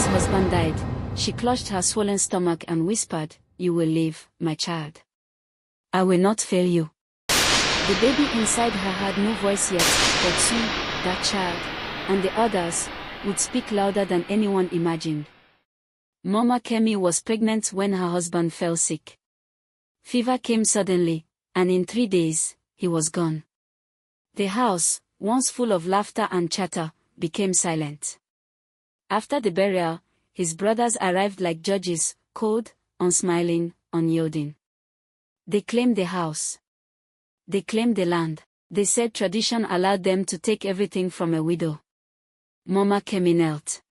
husband died, she clutched her swollen stomach and whispered, "You will live, my child. I will not fail you." The baby inside her had no voice yet, but soon, that child, and the others, would speak louder than anyone imagined. Mama Kemi was pregnant when her husband fell sick. Fever came suddenly, and in 3 days, he was gone. The house, once full of laughter and chatter, became silent. After the burial, his brothers arrived like judges, cold, unsmiling, unyielding. They claimed the house. They claimed the land. They said tradition allowed them to take everything from a widow. Mama Kemi knelt.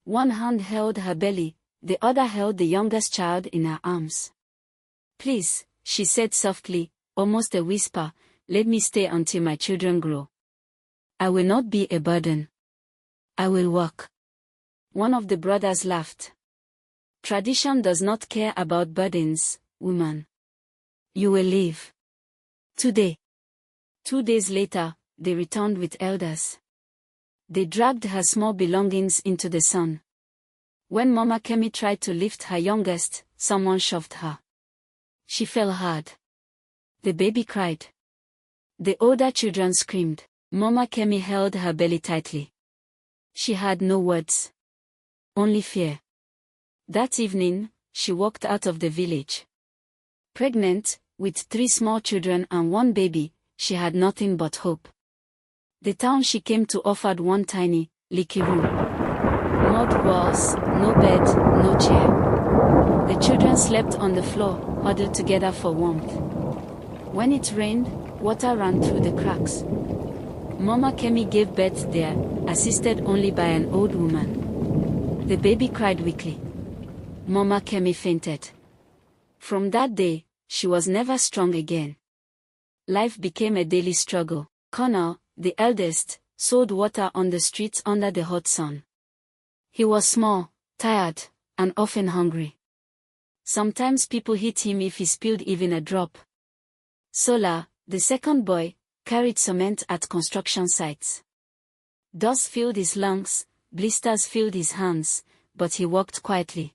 One hand held her belly, the other held the youngest child in her arms. "Please," she said softly, almost a whisper, "let me stay until my children grow. I will not be a burden. I will work." One of the brothers laughed. "Tradition does not care about burdens, woman. You will live. Today." 2 days later, they returned with elders. They dragged her small belongings into the sun. When Mama Kemi tried to lift her youngest, someone shoved her. She fell hard. The baby cried. The older children screamed. Mama Kemi held her belly tightly. She had no words. Only fear. That evening, she walked out of the village. Pregnant, with 3 small children and 1 baby, she had nothing but hope. The town she came to offered one tiny, leaky room. Mud walls, no bed, no chair. The children slept on the floor, huddled together for warmth. When it rained, water ran through the cracks. Mama Kemi gave birth there, assisted only by an old woman. The baby cried weakly. Mama Kemi fainted. From that day, she was never strong again. Life became a daily struggle. Connor, the eldest, sold water on the streets under the hot sun. He was small, tired, and often hungry. Sometimes people hit him if he spilled even a drop. Sola, the second boy, carried cement at construction sites. Dust filled his lungs, blisters filled his hands, but he walked quietly.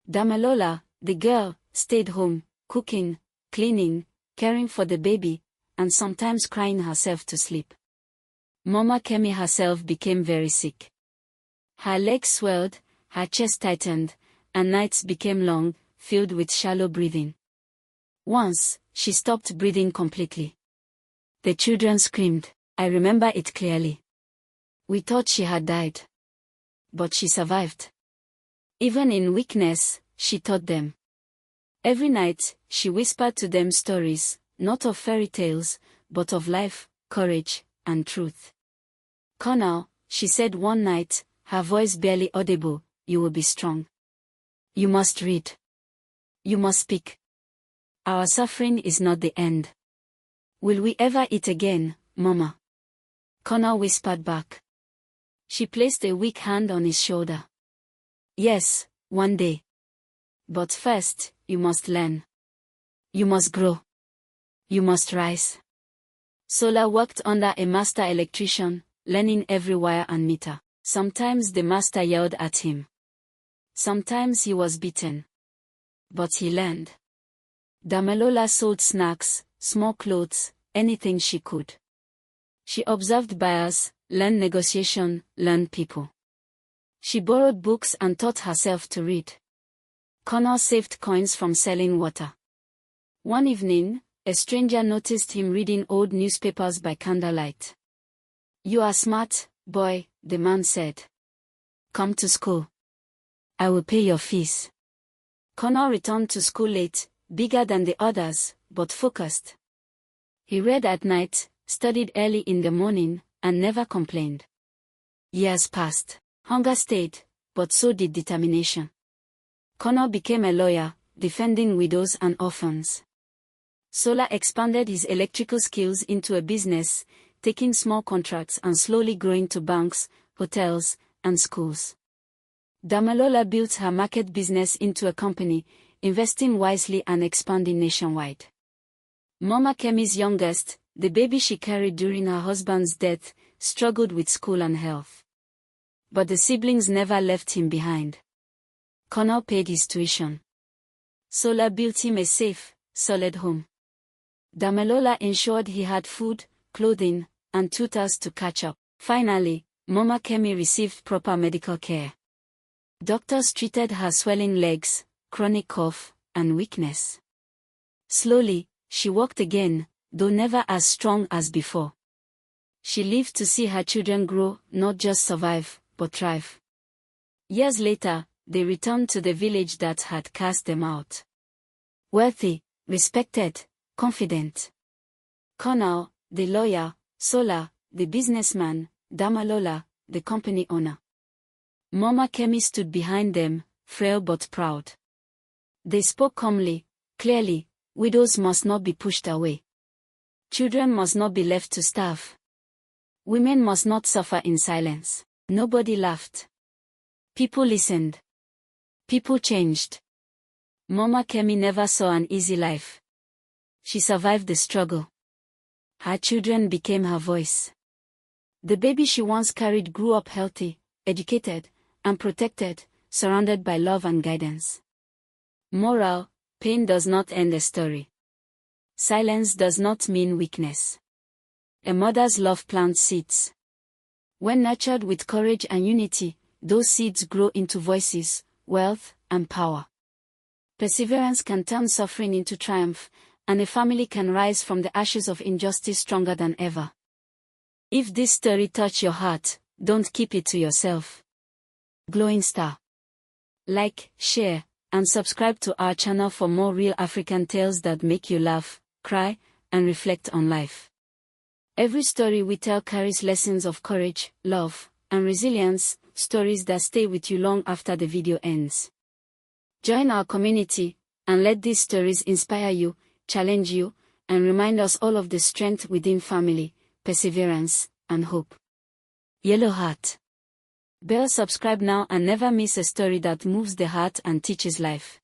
Damilola, the girl, stayed home, cooking, cleaning, caring for the baby, and sometimes crying herself to sleep. Mama Kemi herself became very sick. Her legs swelled, her chest tightened, and nights became long, filled with shallow breathing. Once, she stopped breathing completely. The children screamed. I remember it clearly. We thought she had died. But she survived. Even in weakness, she taught them. Every night, she whispered to them stories, not of fairy tales, but of life, courage, and truth. Connor, she said one night, her voice barely audible, you will be strong. You must read. You must speak. Our suffering is not the end. Will we ever eat again, Mama? Connor whispered back. She placed a weak hand on his shoulder. Yes, one day. But first, you must learn. You must grow. You must rise. Sola worked under a master electrician, learning every wire and meter. Sometimes the master yelled at him. Sometimes he was beaten. But he learned. Damilola sold snacks, small clothes, anything she could. She observed buyers, learned negotiation, learned people. She borrowed books and taught herself to read. Connor saved coins from selling water. One evening, a stranger noticed him reading old newspapers by candlelight. You are smart, boy, the man said. Come to school. I will pay your fees. Connor returned to school late, bigger than the others, but focused. He read at night, studied early in the morning, and never complained. Years passed. Hunger stayed, but so did determination. Connor became a lawyer, defending widows and orphans. Sola expanded his electrical skills into a business, taking small contracts and slowly growing to banks, hotels, and schools. Damilola built her market business into a company, investing wisely and expanding nationwide. Mama Kemi's youngest, the baby she carried during her husband's death, struggled with school and health. But the siblings never left him behind. Connor paid his tuition. Sola built him a safe, solid home. Damilola ensured he had food, clothing, and tutors to catch up. Finally, Mama Kemi received proper medical care. Doctors treated her swelling legs, chronic cough, and weakness. Slowly, she walked again, though never as strong as before. She lived to see her children grow, not just survive, but thrive. Years later, they returned to the village that had cast them out. Wealthy, respected, confident. Connor, the lawyer, Sola, the businessman, Damilola, the company owner. Mama Kemi stood behind them, frail but proud. They spoke calmly, clearly: widows must not be pushed away. Children must not be left to starve. Women must not suffer in silence. Nobody laughed. People listened. People changed. Mama Kemi never saw an easy life. She survived the struggle. Her children became her voice. The baby she once carried grew up healthy, educated, and protected, surrounded by love and guidance. Moral: pain does not end a story. Silence does not mean weakness. A mother's love plants seeds. When nurtured with courage and unity, those seeds grow into voices, wealth, and power. Perseverance can turn suffering into triumph, and a family can rise from the ashes of injustice stronger than ever. If this story touched your heart, don't keep it to yourself. Glowing star. Like, share, and subscribe to our channel for more real African tales that make you laugh, cry, and reflect on life. Every story we tell carries lessons of courage, love, and resilience, stories that stay with you long after the video ends. Join our community, and let these stories inspire you, challenge you, and remind us all of the strength within family, perseverance, and hope. Yellow Heart. Bell subscribe now and never miss a story that moves the heart and teaches life.